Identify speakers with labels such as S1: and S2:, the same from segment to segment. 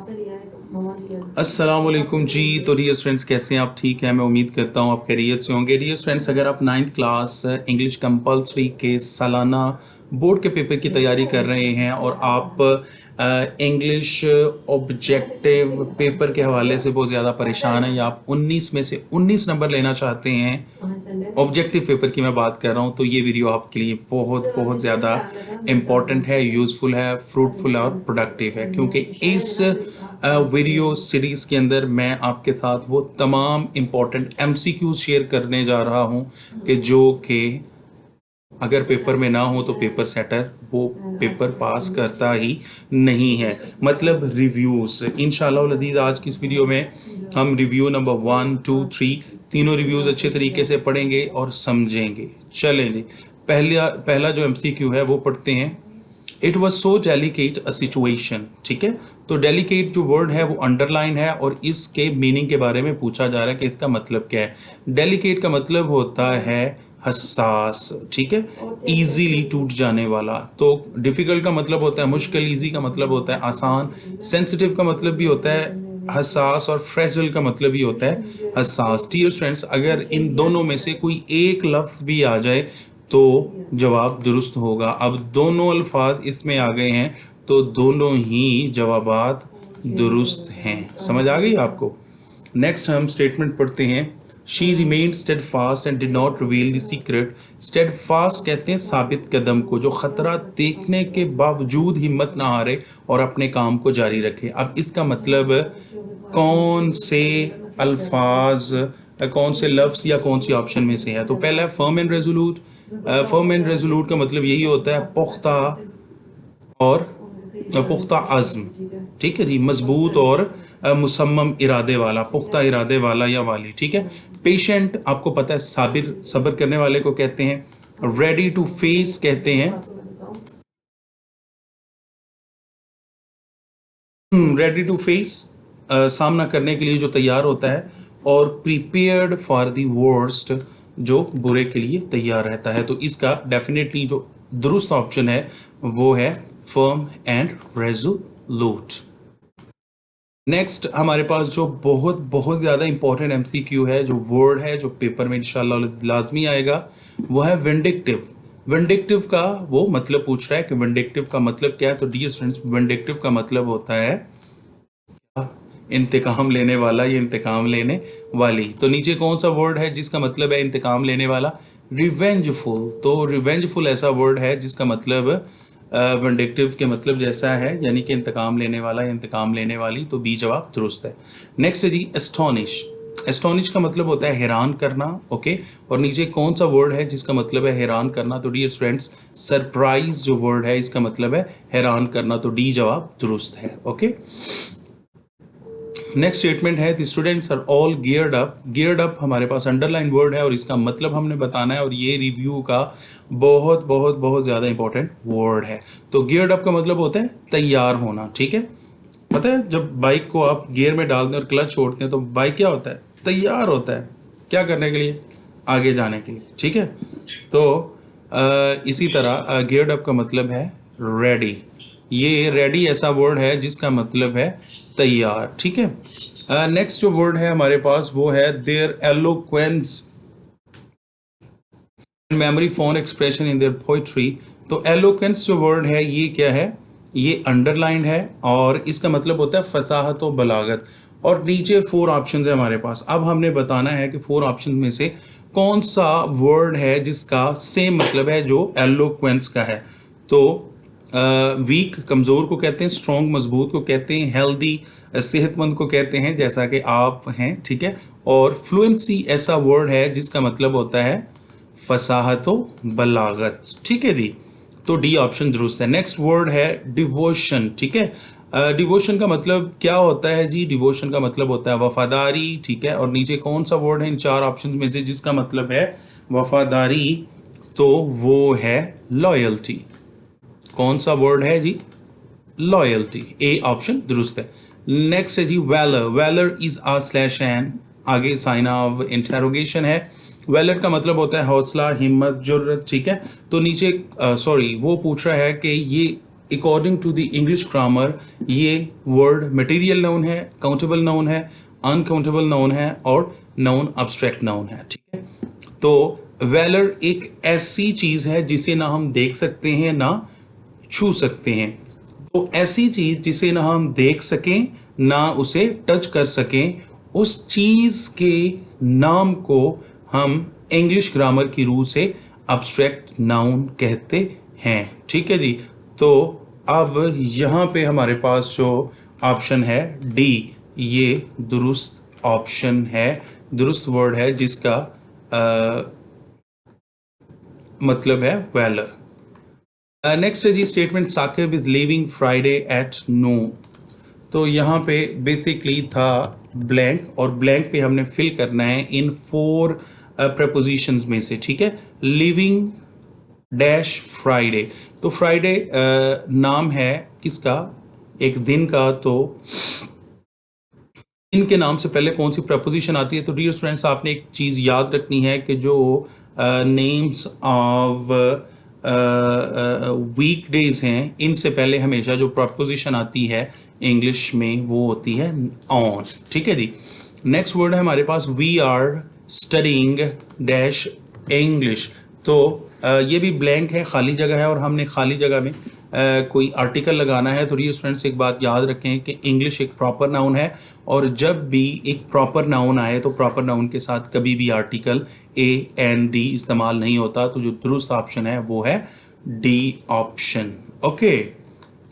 S1: अस्सलाम वालेकुम जी। तो डियर स्टूडेंट्स, कैसे हैं आप? ठीक है, मैं उम्मीद करता हूँ आप खैरियत से होंगे। डियर स्टूडेंट्स, अगर आप 9th क्लास इंग्लिश कंपलसरी के सालाना बोर्ड के पेपर की तैयारी कर रहे हैं और आप इंग्लिश ऑब्जेक्टिव पेपर के हवाले से बहुत ज़्यादा परेशान हैं, या आप 19 में से 19 नंबर लेना चाहते हैं, ऑब्जेक्टिव पेपर की मैं बात कर रहा हूँ, तो ये वीडियो आपके लिए बहुत बहुत ज़्यादा इम्पॉर्टेंट है, यूज़फुल है, फ्रूटफुल और प्रोडक्टिव है। क्योंकि इस वीडियो सीरीज़ के अंदर मैं आपके साथ वो तमाम इम्पॉर्टेंट MCQs शेयर करने जा रहा हूँ कि जो कि अगर पेपर में ना हो तो पेपर सेटर वो पेपर पास करता ही नहीं है। मतलब रिव्यूज़, इंशाल्लाह लदीज़ आज की इस वीडियो में हम रिव्यू नंबर 1, 2, 3 तीनों रिव्यूज़ अच्छे तरीके से पढ़ेंगे और समझेंगे। चलें जी, पहला जो MCQ है वो पढ़ते हैं। It was so delicate a situation. ठीक है, तो डेलिकेट जो वर्ड है वो अंडरलाइन है और इसके मीनिंग के बारे में पूछा जा रहा है कि इसका मतलब क्या है। डेलिकेट का मतलब होता है हसास, ठीक है, इजीली टूट जाने वाला। तो डिफिकल्ट का मतलब होता है मुश्किल, इजी का मतलब होता है आसान, सेंसिटिव का मतलब भी होता है हसास, और फ्रेजिल का मतलब भी होता है हसास। डियर फ्रेंड्स, अगर इन दोनों में से कोई एक लफ्ज़ भी आ जाए तो जवाब दुरुस्त होगा। अब दोनों अल्फाज इसमें आ गए हैं तो दोनों ही जवाबात दुरुस्त हैं। समझ आ गई आपको? नेक्स्ट हम स्टेटमेंट पढ़ते हैं। She remained steadfast and did not reveal the secret. Steadfast कहते हैं साबित कदम को, जो खतरा देखने के बावजूद हिम्मत ना हारे और अपने काम को जारी रखे। अब इसका मतलब कौन से अल्फाज, कौन से लफ्ज़ या कौन सी ऑप्शन में से है? तो पहला है firm and resolute. Firm and resolute का मतलब यही होता है पुख्ता और पुख्ता अज़्म। ठीक है जी, मजबूत और मुसम्मम इरादे वाला, पुख्ता इरादे वाला या वाली। ठीक है, पेशेंट आपको पता है साबिर, सब्र करने वाले को कहते हैं। रेडी टू फेस कहते हैं, रेडी टू फेस सामना करने के लिए जो तैयार होता है, और प्रिपेयर्ड फॉर द वर्स्ट जो बुरे के लिए तैयार रहता है। तो इसका डेफिनेटली जो दुरुस्त ऑप्शन है वो है फर्म एंड रेजोल्यूट। नेक्स्ट हमारे पास जो बहुत बहुत ज़्यादा इंपॉर्टेंट MCQ है, जो वर्ड है, जो पेपर में इंशाल्लाह लाजमी आएगा, वो है विंडिक्टिव। विंडिक्टिव का वो मतलब पूछ रहा है कि विंडिक्टिव का मतलब क्या है। तो डियर स्टूडेंट्स, विंडिक्टिव का मतलब होता है इंतकाम लेने वाला या इंतकाम लेने वाली। तो नीचे कौन सा वर्ड है जिसका मतलब है इंतकाम लेने वाला? रिवेंजफुल। तो रिवेंजफुल ऐसा वर्ड है जिसका मतलब विंडिक्टिव के मतलब जैसा है, यानी कि इंतकाम लेने वाला या इंतकाम लेने वाली। तो बी जवाब दुरुस्त है। नेक्स्ट है जी एस्टोनिश। एस्टोनिश का मतलब होता है हैरान करना। ओके, और नीचे कौन सा वर्ड है जिसका मतलब है हैरान करना? तो डियर स्टूडेंट्स, सरप्राइज जो वर्ड है इसका मतलब है हैरान करना। तो डी जवाब दुरुस्त है। ओके, नेक्स्ट स्टेटमेंट है the students are all geared up. Geared up हमारे पास अंडरलाइन वर्ड है और इसका मतलब हमने बताना है, और ये रिव्यू का बहुत बहुत बहुत ज़्यादा इंपॉर्टेंट वर्ड है। तो गियर्ड अप का मतलब होता है तैयार होना। ठीक है, पता है जब बाइक को आप गियर में डालते हैं और क्लच छोड़ते हैं तो बाइक क्या होता है? तैयार होता है। क्या करने के लिए? आगे जाने के लिए। ठीक है, तो इसी तरह गियर्ड अप का मतलब है रेडी। ये रेडी ऐसा वर्ड है जिसका मतलब है तैयार। ठीक है, नेक्स्ट जो वर्ड है हमारे पास वो है their eloquence memory phone expression in their poetry. तो एलोक्वेंस जो वर्ड है ये क्या है? ये अंडरलाइंड है और इसका मतलब होता है फसाहत और बलागत। और नीचे 4 ऑप्शन है हमारे पास। अब हमने बताना है कि 4 ऑप्शन में से कौन सा वर्ड है जिसका सेम मतलब है जो एलोक्वेंस का है। तो वीक कमज़ोर को कहते हैं, स्ट्रॉन्ग मजबूत को कहते हैं, हेल्दी सेहतमंद को कहते हैं जैसा कि आप हैं। ठीक है, और फ्लुएंसी ऐसा वर्ड है जिसका मतलब होता है फसाहत व बलागत। ठीक है जी, तो डी ऑप्शन दुरुस्त है। नेक्स्ट वर्ड है डिवोशन। ठीक है, डिवोशन का मतलब क्या होता है जी? डिवोशन का मतलब होता है वफादारी। ठीक है, और नीचे कौन सा वर्ड है इन 4 ऑप्शन में से जिसका मतलब है वफादारी? तो वो है लॉयल्टी। कौन सा वर्ड है जी? लॉयल्टी। ए ऑप्शन दुरुस्त है। नेक्स्ट है जी valour. Valour is a slash an, आगे साइन ऑफ इंटरोगेशन है। वैलर का मतलब होता है हौसला, हिम्मत, जुर्रत। ठीक है, तो नीचे सॉरी वो पूछ रहा है कि ये according to the English grammar ये वर्ड मटेरियल नाउन है, काउंटेबल नाउन है, अनकाउंटेबल नाउन है और नाउन अब्स्ट्रैक्ट नाउन है। ठीक है, तो वैलर एक ऐसी चीज है जिसे ना हम देख सकते हैं ना छू सकते हैं। तो ऐसी चीज जिसे ना हम देख सकें ना उसे टच कर सकें, उस चीज के नाम को हम इंग्लिश ग्रामर की रूह से अब्स्ट्रैक्ट नाउन कहते हैं। ठीक है जी, तो अब यहां पे हमारे पास जो ऑप्शन है डी, ये दुरुस्त ऑप्शन है, दुरुस्त वर्ड है जिसका मतलब है वैलर। नेक्स्ट है जी statement Saqib is leaving Friday at noon. तो यहाँ पे बेसिकली था ब्लैंक, और ब्लैंक पे हमने फिल करना है इन 4 प्रपोजिशंस में से। ठीक है, लिविंग डैश फ्राइडे, तो फ्राइडे नाम है किसका, एक दिन का। तो दिन के नाम से पहले कौन सी प्रपोजिशन आती है? तो डियर स्टूडेंट्स आपने एक चीज़ याद रखनी है कि जो नेम्स ऑफ वीक डेज हैं, इनसे पहले हमेशा जो प्रपोजिशन आती है इंग्लिश में वो होती है ऑन। ठीक है जी, नेक्स्ट वर्ड है हमारे पास we are studying dash English. तो ये भी ब्लैंक है, खाली जगह है, और हमने खाली जगह में कोई आर्टिकल लगाना है। तो डियर स्टूडेंट्स एक बात याद रखें कि इंग्लिश एक प्रॉपर नाउन है, और जब भी एक प्रॉपर नाउन आए तो प्रॉपर नाउन के साथ कभी भी आर्टिकल ए एन डी इस्तेमाल नहीं होता। तो जो दुरुस्त ऑप्शन है वो है डी ऑप्शन। ओके,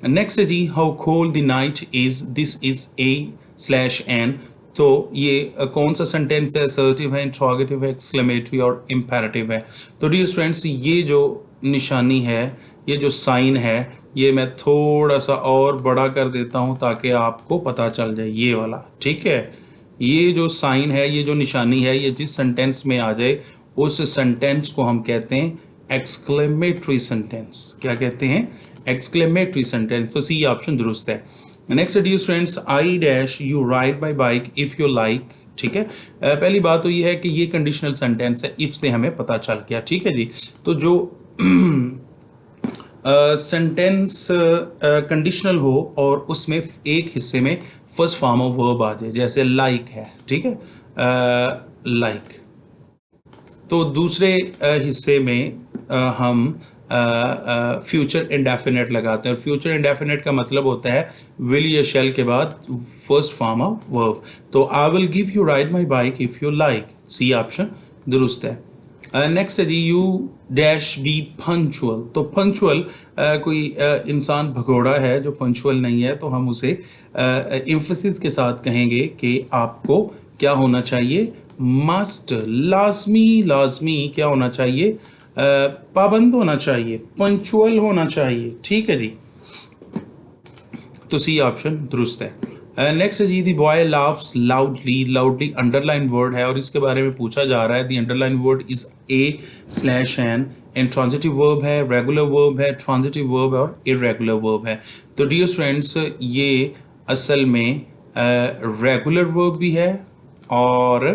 S1: नेक्स्ट है जी how cold the night is, this is a slash an. तो ये कौन सा सेंटेंस है? असर्टिव है, इंट्रोगेटिव है, एक्सक्लेमेटरी और इम्पेरेटिव है। तो डियर स्टूडेंट्स ये जो निशानी है, ये जो साइन है, ये मैं थोड़ा सा और बड़ा कर देता हूं ताकि आपको पता चल जाए, ये वाला। ठीक है, ये जो साइन है, ये जो निशानी है, ये जिस सेंटेंस में आ जाए उस सेंटेंस को हम कहते हैं एक्सक्लेमेटरी सेंटेंस। क्या कहते हैं? Exclamatory sentence. तो सी ऑप्शन दुरुस्त है। Next dear students I dash you ride by bike if you like. ठीक है, पहली बात तो ये है कि ये कंडीशनल सेंटेंस है, इफ से हमें पता चल गया। ठीक है जी, तो जो सेंटेंस कंडीशनल हो और उसमें एक हिस्से में फर्स्ट फॉर्म ऑफ वर्ब आ जाए, जैसे लाइक है। ठीक है, लाइक, तो दूसरे हिस्से में हम फ्यूचर इंडेफिनेट लगाते हैं, और फ्यूचर इंडेफिनेट का मतलब होता है विल या शैल के बाद फर्स्ट फॉर्म ऑफ वर्ब। तो I will give you ride my bike if you like, C option दुरुस्त है। नेक्स्ट है जी यू डैश बी पंचुअल। तो पंचुअल कोई इंसान भगोड़ा है जो पंचुअल नहीं है, तो हम उसे एम्फसिस के साथ कहेंगे कि आपको क्या होना चाहिए? मस्ट, लाजमी, लाजमी क्या होना चाहिए? पाबंद होना चाहिए, पंचुअल होना चाहिए। ठीक है जी, तो सी ऑप्शन दुरुस्त है। नेक्स्ट है जी the boy laughs loudly. Loudly underline word है और इसके बारे में पूछा जा रहा है। The underline word is a slash an, intransitive verb है, रेगुलर वर्ब है, ट्रांजिटिव वर्ब है और इरेगुलर वर्ब है। तो डियर स्टूडेंट्स ये असल में रेगुलर वर्ब भी है और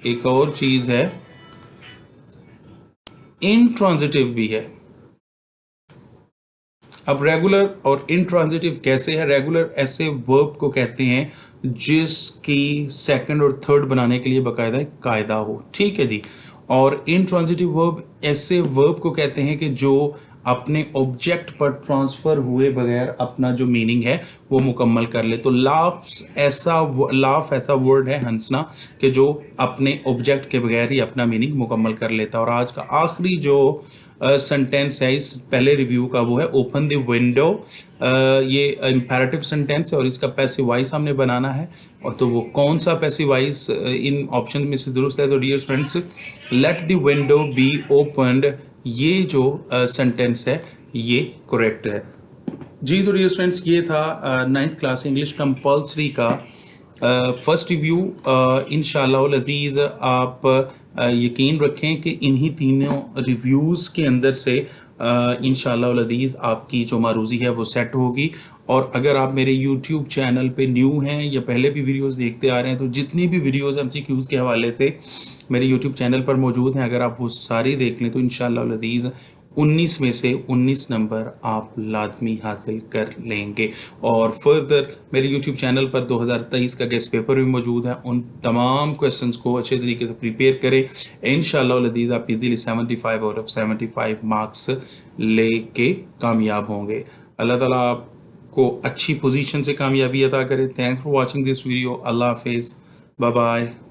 S1: एक और चीज है इंट्रांजिटिव भी है। अब रेगुलर और इंट्रांजिटिव कैसे है? रेगुलर ऐसे वर्ब को कहते हैं जिसकी सेकंड और थर्ड बनाने के लिए बाकायदा एक कायदा हो। ठीक है जी, और इंट्रांजिटिव वर्ब ऐसे वर्ब को कहते हैं कि जो अपने ऑब्जेक्ट पर ट्रांसफर हुए बगैर अपना जो मीनिंग है वो मुकम्मल कर ले। तो लाफ ऐसा वर्ड है, हंसना, कि जो अपने ऑब्जेक्ट के बगैर ही अपना मीनिंग मुकम्मल कर लेता है। और आज का आखिरी जो सेंटेंस है इस पहले रिव्यू का वो है ओपन द विंडो। ये इंपेरेटिव सेंटेंस है और इसका पैसिव वॉइस हमने बनाना है। और तो वो कौन सा पैसिव वॉइस इन ऑप्शन में से दुरुस्त है? तो dear friends let the window be opened, ये जो सेंटेंस है ये करेक्ट है जी। तो डियर फ्रेंड्स ये था 9th क्लास इंग्लिश कंपल्सरी का फर्स्ट रिव्यू। इंशाअल्लाह अज़ीज़ आप यकीन रखें कि इन्हीं तीनों रिव्यूज़ के अंदर से इंशाअल्लाह अज़ीज़ आपकी जो मारूज़ी है वो सेट होगी। और अगर आप मेरे YouTube चैनल पे न्यू हैं या पहले भी वीडियोस देखते आ रहे हैं तो जितनी भी वीडियोस MCQs के हवाले से मेरे YouTube चैनल पर मौजूद हैं, अगर आप वो सारी देख लें तो इंशाअल्लाह अज़ीज़ 19 में से 19 नंबर आप लाज़मी हासिल कर लेंगे। और फर्दर मेरे यूट्यूब चैनल पर 2023 का गेस्ट पेपर भी मौजूद है। उन तमाम क्वेश्चंस को अच्छे तरीके से प्रिपेयर करें। इंशाअल्लाह लदीज़ आप इज़िली 75 आउट ऑफ 75 मार्क्स लेके कामयाब होंगे। अल्लाह ताला आपको अच्छी पोज़ीशन से कामयाबी अता करे। Thanks for watching this video. Allah हाफ़िज़। Bye bye.